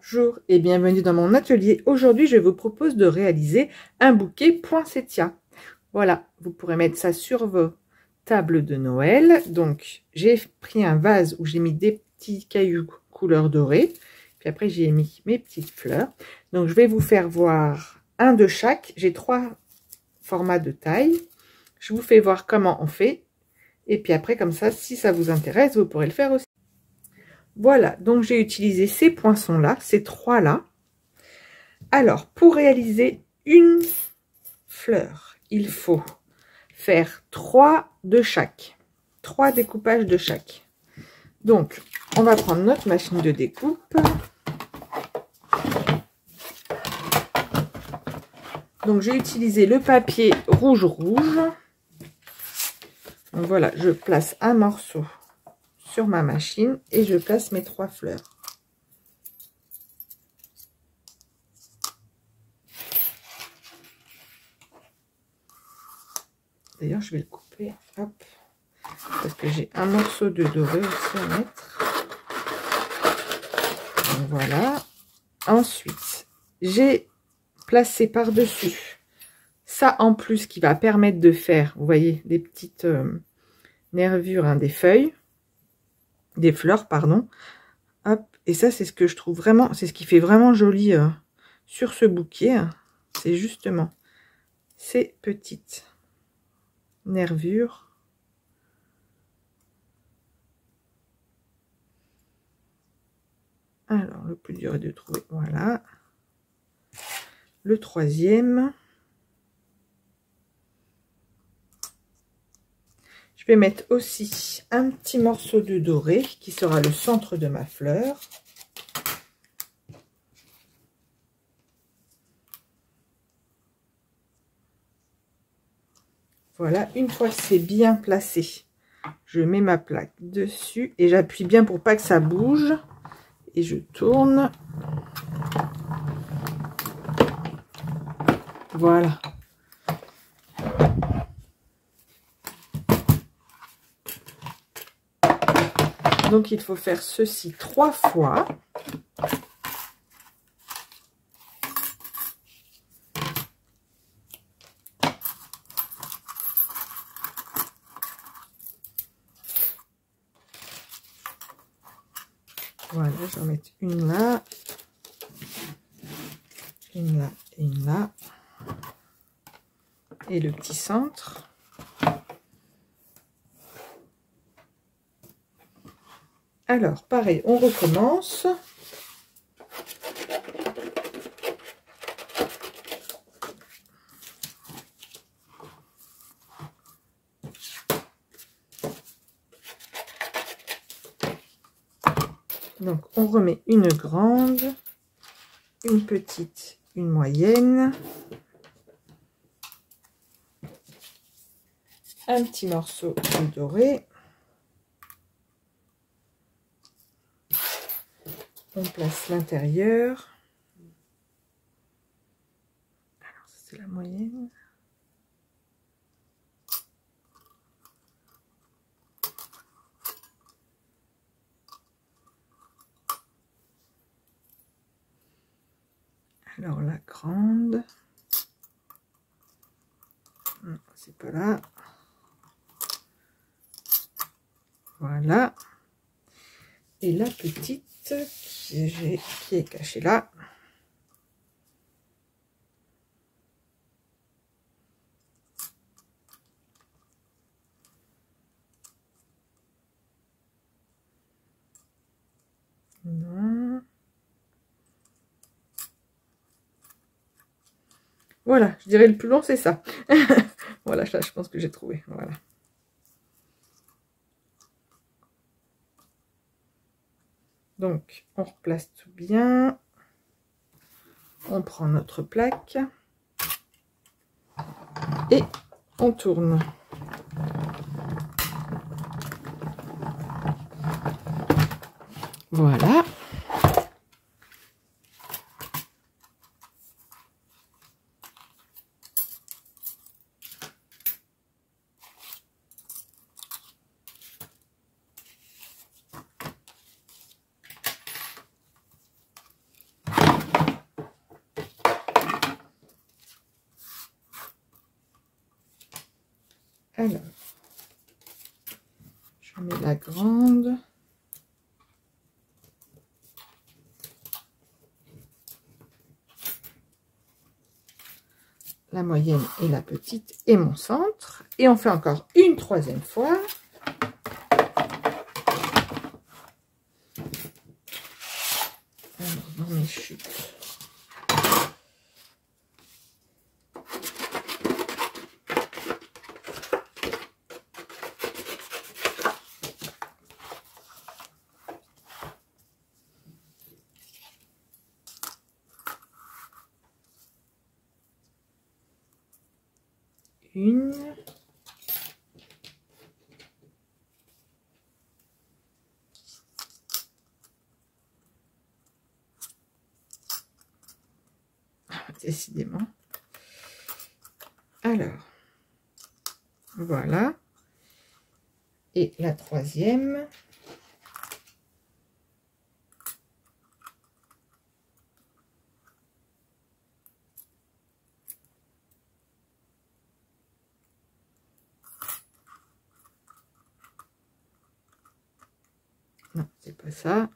Bonjour et bienvenue dans mon atelier. Aujourd'hui, je vous propose de réaliser un bouquet poinsettia. Voilà, vous pourrez mettre ça sur vos tables de Noël. Donc, j'ai pris un vase où j'ai mis des petits cailloux couleur dorée. Puis après, j'ai mis mes petites fleurs. Donc, je vais vous faire voir un de chaque. J'ai 3 formats de taille. Je vous fais voir comment on fait. Et puis après, comme ça, si ça vous intéresse, vous pourrez le faire aussi. Voilà, donc j'ai utilisé ces poinçons-là, ces 3-là. Alors, pour réaliser une fleur, il faut faire 3 de chaque. 3 découpages de chaque. Donc, on va prendre notre machine de découpe. Donc, j'ai utilisé le papier rouge. Donc, voilà, je place un morceau sur ma machine et je place mes 3 fleurs. D'ailleurs, je vais le couper, hop, parce que j'ai un morceau de doré aussi à mettre. Donc, voilà. Ensuite, j'ai placé par-dessus ça en plus qui va permettre de faire, vous voyez, des petites nervures, hein, des feuilles, des fleurs, pardon. Hop, et ça, c'est ce que je trouve vraiment, c'est ce qui fait vraiment joli sur ce bouquet. C'est justement ces petites nervures. Alors, le plus dur est de trouver, voilà. Le troisième. Je vais mettre aussi un petit morceau de doré qui sera le centre de ma fleur. Voilà, une fois que c'est bien placé, je mets ma plaque dessus et j'appuie bien pour pas que ça bouge. Et je tourne. Voilà. Donc, il faut faire ceci 3 fois. Voilà, je vais en mettre une là. Une là et une là. Et le petit centre. Alors, pareil, on recommence. Donc, on remet une grande, une petite, une moyenne, un petit morceau de doré. On place l'intérieur. Alors, ça, c'est la moyenne. Alors, la grande. Non, c'est pas là. Voilà. Et la petite qui est cachée là. Non. Voilà, je dirais le plus long, c'est ça. Voilà, ça, je pense que j'ai trouvé. Voilà. Donc, on replace tout bien. On prend notre plaque. Et on tourne. Voilà. Alors, je mets la grande. La moyenne et la petite et mon centre. Et on fait encore une troisième fois. Alors, dans mes chutes. Une. Décidément. Alors, voilà. Et la troisième. Non, c'est pas ça.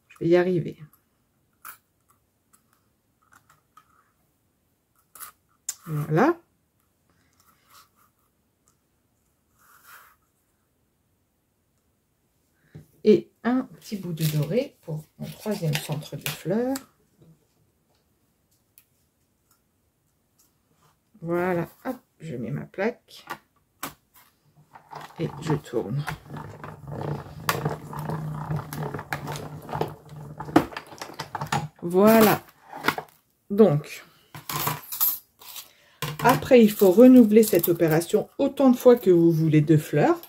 Je vais y arriver. Voilà. Et un petit bout de doré pour mon troisième centre de fleurs. Voilà, hop, je mets ma plaque et je tourne. Voilà. Donc, après, il faut renouveler cette opération autant de fois que vous voulez de fleurs.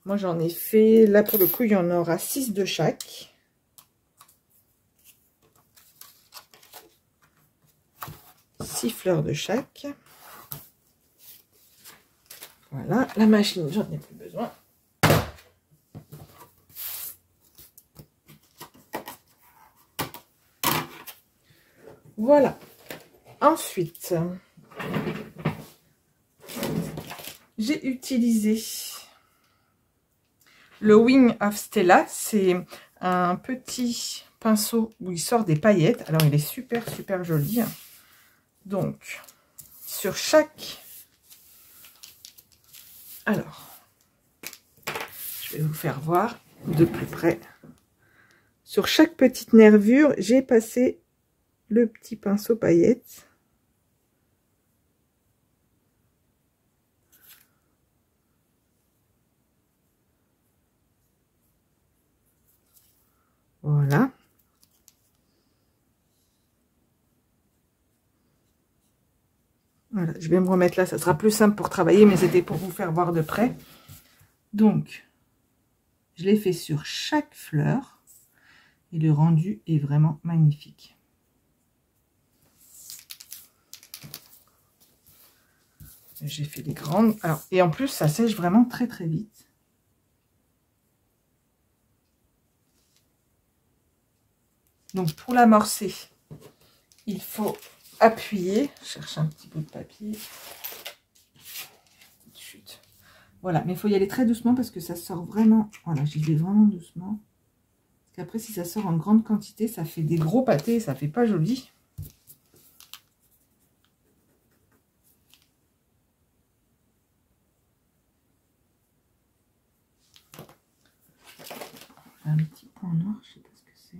Moi, j'en ai fait, là pour le coup, il y en aura 6 de chaque. Six fleurs de chaque. Voilà, la machine, j'en ai plus besoin. Voilà. Ensuite, j'ai utilisé le Wing of Stella. C'est un petit pinceau où il sort des paillettes. Alors, il est super, super joli. Donc, sur chaque... Alors, je vais vous faire voir de plus près. Sur chaque petite nervure, j'ai passé le petit pinceau paillettes. Voilà. Voilà, je vais me remettre là, ça sera plus simple pour travailler, mais c'était pour vous faire voir de près. Donc, je l'ai fait sur chaque fleur et le rendu est vraiment magnifique. J'ai fait des grandes. Alors, et en plus, ça sèche vraiment très très vite. Donc, pour l'amorcer, il faut appuyer. Je cherche un petit bout de papier. Chut. Voilà, mais il faut y aller très doucement parce que ça sort vraiment... Voilà, j'y vais vraiment doucement. Parce qu'après, si ça sort en grande quantité, ça fait des gros pâtés et ça fait pas joli. Un petit point noir, je sais pas ce que c'est.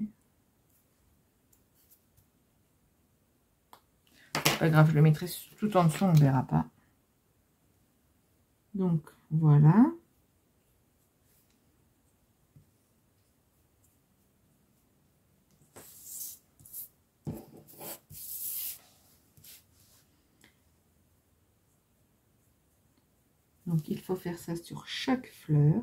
C'est pas grave, je le mettrai tout en dessous, on ne verra pas. Donc, voilà. Donc, il faut faire ça sur chaque fleur.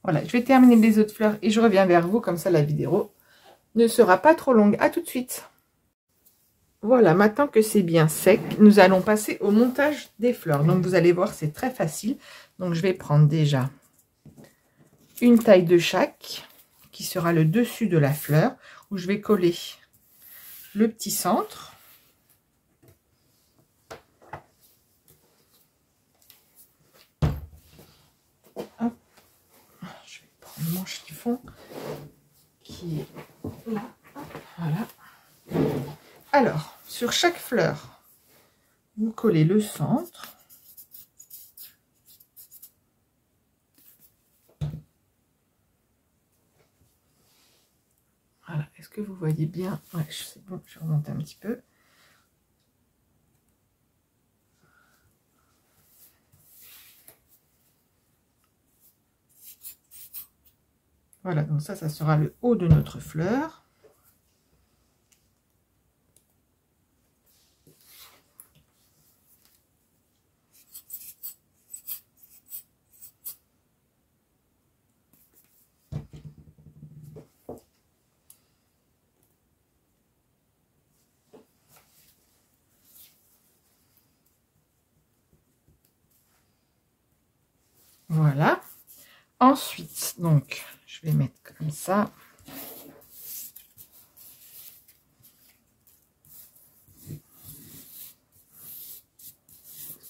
Voilà, je vais terminer les autres fleurs et je reviens vers vous, comme ça la vidéo ne sera pas trop longue. À tout de suite. Voilà, maintenant que c'est bien sec, nous allons passer au montage des fleurs. Donc vous allez voir, c'est très facile. Donc je vais prendre déjà une taille de chaque, qui sera le dessus de la fleur, où je vais coller le petit centre. Hop. Je vais prendre mon chiffon qui est là. Voilà. Alors, sur chaque fleur, vous collez le centre. Voilà, est-ce que vous voyez bien? Ouais, c'est bon, je remonte un petit peu. Voilà, donc ça sera le haut de notre fleur. Voilà. Ensuite, donc, je vais mettre comme ça.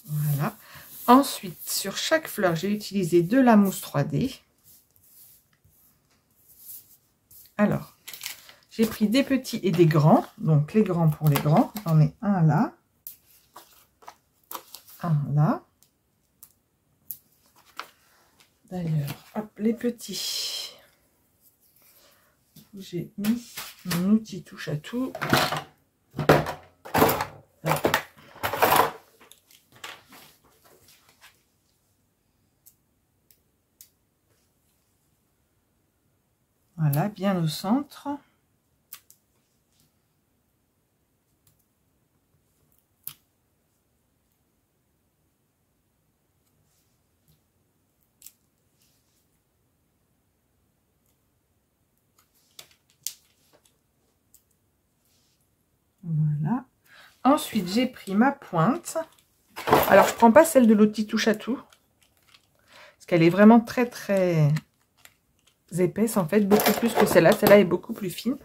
Voilà. Ensuite, sur chaque fleur, j'ai utilisé de la mousse 3D. Alors, j'ai pris des petits et des grands. Donc, les grands pour les grands. J'en ai un là. Un là. D'ailleurs, hop, les petits. J'ai mis mon outil touche à tout. Voilà, bien au centre. Voilà. Ensuite, j'ai pris ma pointe. Alors, je prends pas celle de l'outil touche à tout. Parce qu'elle est vraiment très, très épaisse, en fait. Beaucoup plus que celle-là. Celle-là est beaucoup plus fine.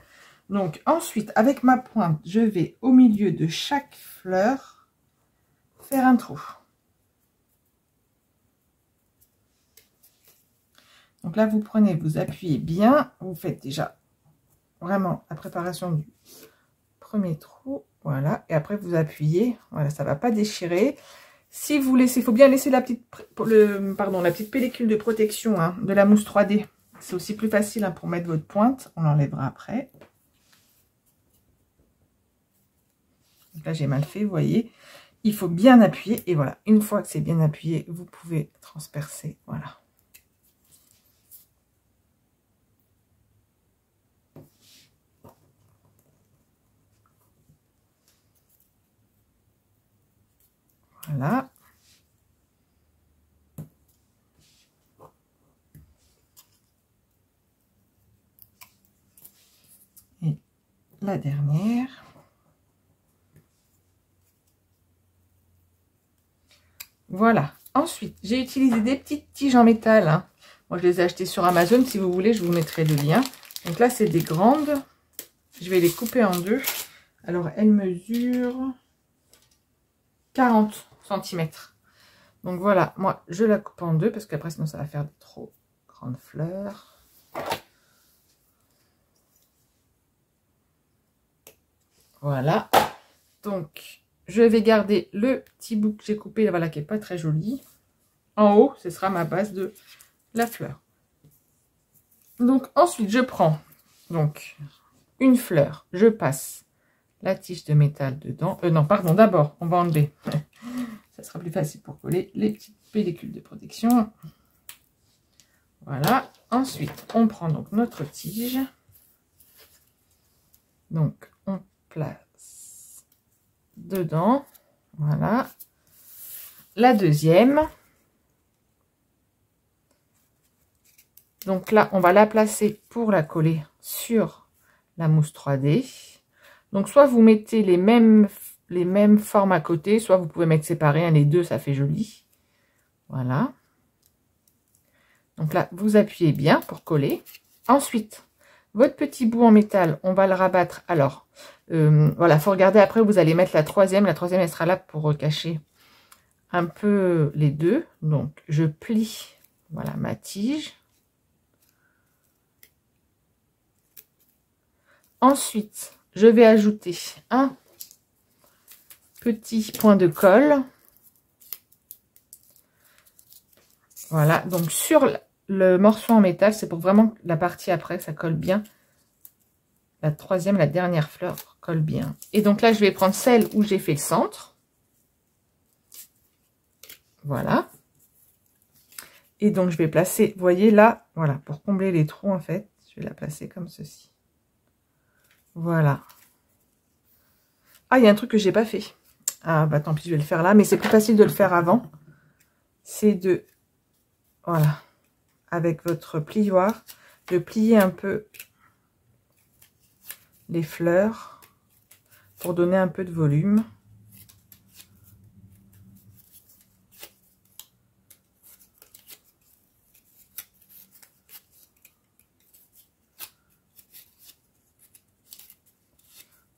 Donc, ensuite, avec ma pointe, je vais au milieu de chaque fleur faire un trou. Donc là, vous prenez, vous appuyez bien. Vous faites déjà vraiment la préparation du premier trou. Voilà. Et après, vous appuyez. Voilà, ça ne va pas déchirer. Si vous laissez, il faut bien laisser la petite, la petite pellicule de protection hein, de la mousse 3D. C'est aussi plus facile hein, pour mettre votre pointe. On l'enlèvera après. Donc là, j'ai mal fait, vous voyez. Il faut bien appuyer. Et voilà, une fois que c'est bien appuyé, vous pouvez transpercer. Voilà. Voilà. Et la dernière. Voilà. Ensuite, j'ai utilisé des petites tiges en métal. Hein. Moi, je les ai achetées sur Amazon. Si vous voulez, je vous mettrai le lien. Donc là, c'est des grandes. Je vais les couper en deux. Alors, elles mesurent 40 cm. Donc voilà, moi, je la coupe en deux parce qu'après, sinon, ça va faire de trop grandes fleurs. Voilà. Donc, je vais garder le petit bout que j'ai coupé, voilà, qui n'est pas très joli. En haut, ce sera ma base de la fleur. Donc, ensuite, je prends donc une fleur. Je passe la tige de métal dedans. Non, pardon, d'abord, on va enlever. Ça sera plus facile pour coller les petites pellicules de protection. Voilà. Ensuite, on prend donc notre tige. Donc, on place dedans. Voilà. La deuxième. Donc là, on va la placer pour la coller sur la mousse 3D. Donc soit vous mettez les mêmes formes à côté, soit vous pouvez mettre séparés, hein, les deux, ça fait joli. Voilà. Donc là, vous appuyez bien pour coller. Ensuite, votre petit bout en métal, on va le rabattre. Alors, voilà, faut regarder après, vous allez mettre la troisième. La troisième, elle sera là pour cacher un peu les deux. Donc, je plie, voilà, ma tige. Ensuite, je vais ajouter un petit point de colle. Voilà, donc sur le morceau en métal, c'est pour vraiment la partie après, ça colle bien. La troisième, la dernière fleur colle bien. Et donc là, je vais prendre celle où j'ai fait le centre. Voilà. Et donc, je vais placer, vous voyez là, voilà, pour combler les trous, en fait, je vais la placer comme ceci. Voilà. Ah, il y a un truc que j'ai pas fait. Ah, bah tant pis, je vais le faire là, mais c'est plus facile de le faire avant. C'est de, voilà, avec votre plioir, de plier un peu les fleurs pour donner un peu de volume.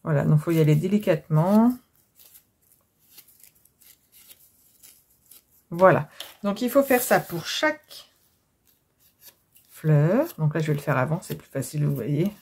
Voilà, donc il faut y aller délicatement. Voilà, donc il faut faire ça pour chaque fleur. Donc là, je vais le faire avant, c'est plus facile, vous voyez.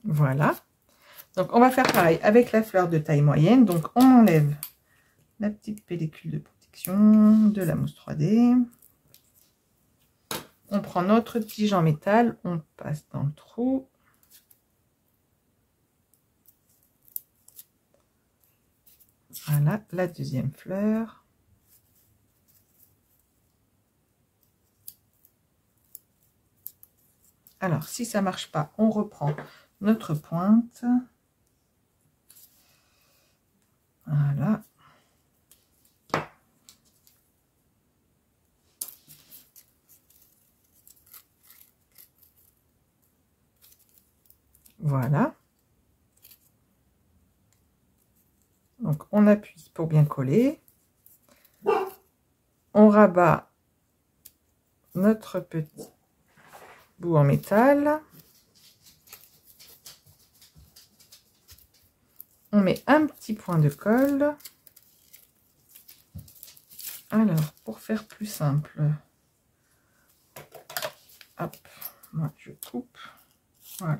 Voilà. Donc, on va faire pareil avec la fleur de taille moyenne. Donc, on enlève la petite pellicule de protection de la mousse 3D. On prend notre tige en métal, on passe dans le trou. Voilà, la deuxième fleur. Alors, si ça ne marche pas, on reprend notre pointe. Voilà. Voilà. Donc, on appuie pour bien coller. On rabat notre petit bout en métal. On met un petit point de colle. Alors, pour faire plus simple, hop, moi je coupe. Voilà.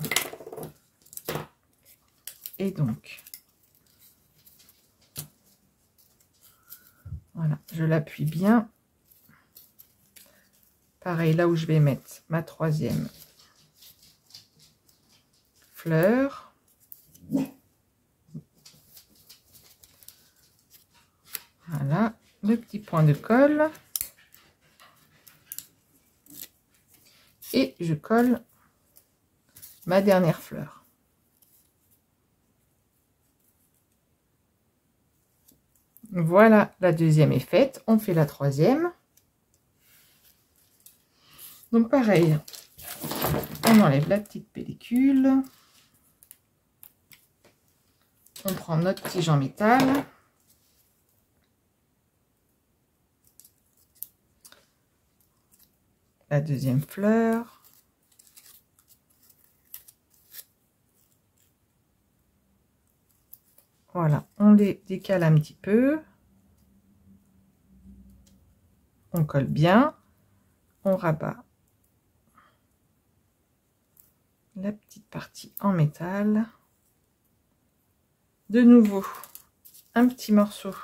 Et donc, voilà, je l'appuie bien. Pareil, là où je vais mettre ma troisième fleur. Voilà, le petit point de colle. Et je colle ma dernière fleur. Voilà, la deuxième est faite. On fait la troisième. Donc pareil, on enlève la petite pellicule. On prend notre tige en métal. La deuxième fleur. Voilà, on les décale un petit peu. On colle bien. On rabat la petite partie en métal. De nouveau, un petit morceau.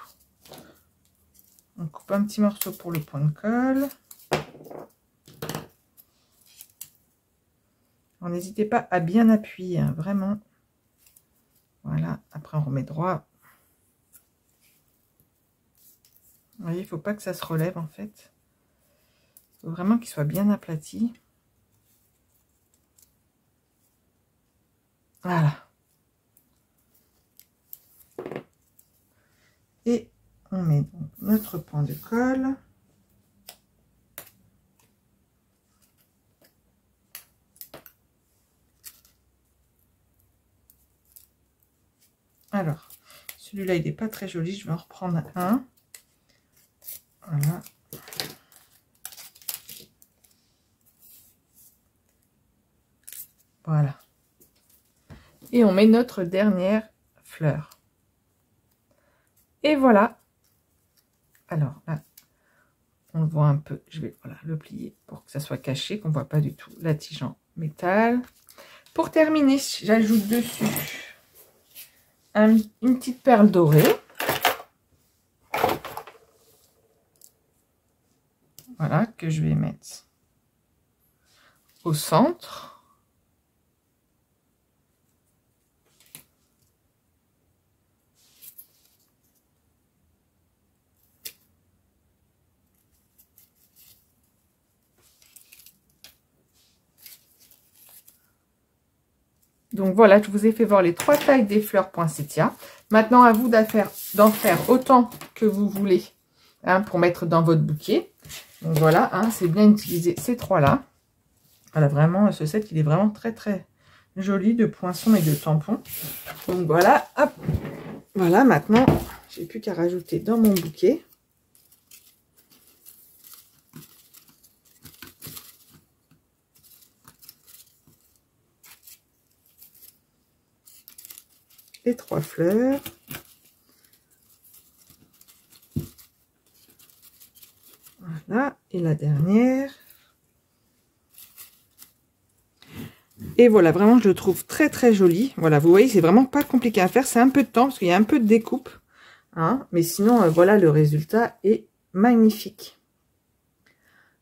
On coupe un petit morceau pour le point de colle. N'hésitez pas à bien appuyer, hein, vraiment. Voilà, après on remet droit. Vous voyez, il ne faut pas que ça se relève en fait. Il faut vraiment qu'il soit bien aplati. Voilà. Et on met donc notre point de colle. Alors, celui-là, il n'est pas très joli. Je vais en reprendre un. Voilà. Voilà. Et on met notre dernière fleur. Et voilà. Alors là, on le voit un peu. Je vais voilà, le plier pour que ça soit caché, qu'on ne voit pas du tout la tige en métal. Pour terminer, j'ajoute dessus une petite perle dorée. Voilà, que je vais mettre au centre. Donc voilà, je vous ai fait voir les 3 tailles des fleurs poinsettias. Maintenant, à vous d'en faire autant que vous voulez, hein, pour mettre dans votre bouquet. Donc voilà, hein, c'est bien utiliser ces 3-là. Voilà, vraiment, ce set, il est vraiment très très joli de poinçons et de tampons. Donc voilà, hop. Voilà, maintenant, j'ai plus qu'à rajouter dans mon bouquet. Les 3 fleurs. Voilà, et la dernière. Et voilà, vraiment, je le trouve très très joli. Voilà, vous voyez, c'est vraiment pas compliqué à faire. C'est un peu de temps parce qu'il y a un peu de découpe. Hein, mais sinon, voilà, le résultat est magnifique.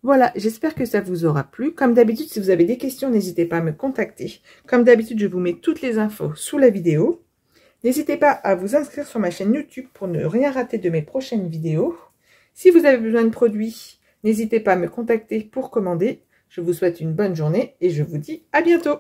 Voilà, j'espère que ça vous aura plu. Comme d'habitude, si vous avez des questions, n'hésitez pas à me contacter. Comme d'habitude, je vous mets toutes les infos sous la vidéo. N'hésitez pas à vous inscrire sur ma chaîne YouTube pour ne rien rater de mes prochaines vidéos. Si vous avez besoin de produits, n'hésitez pas à me contacter pour commander. Je vous souhaite une bonne journée et je vous dis à bientôt.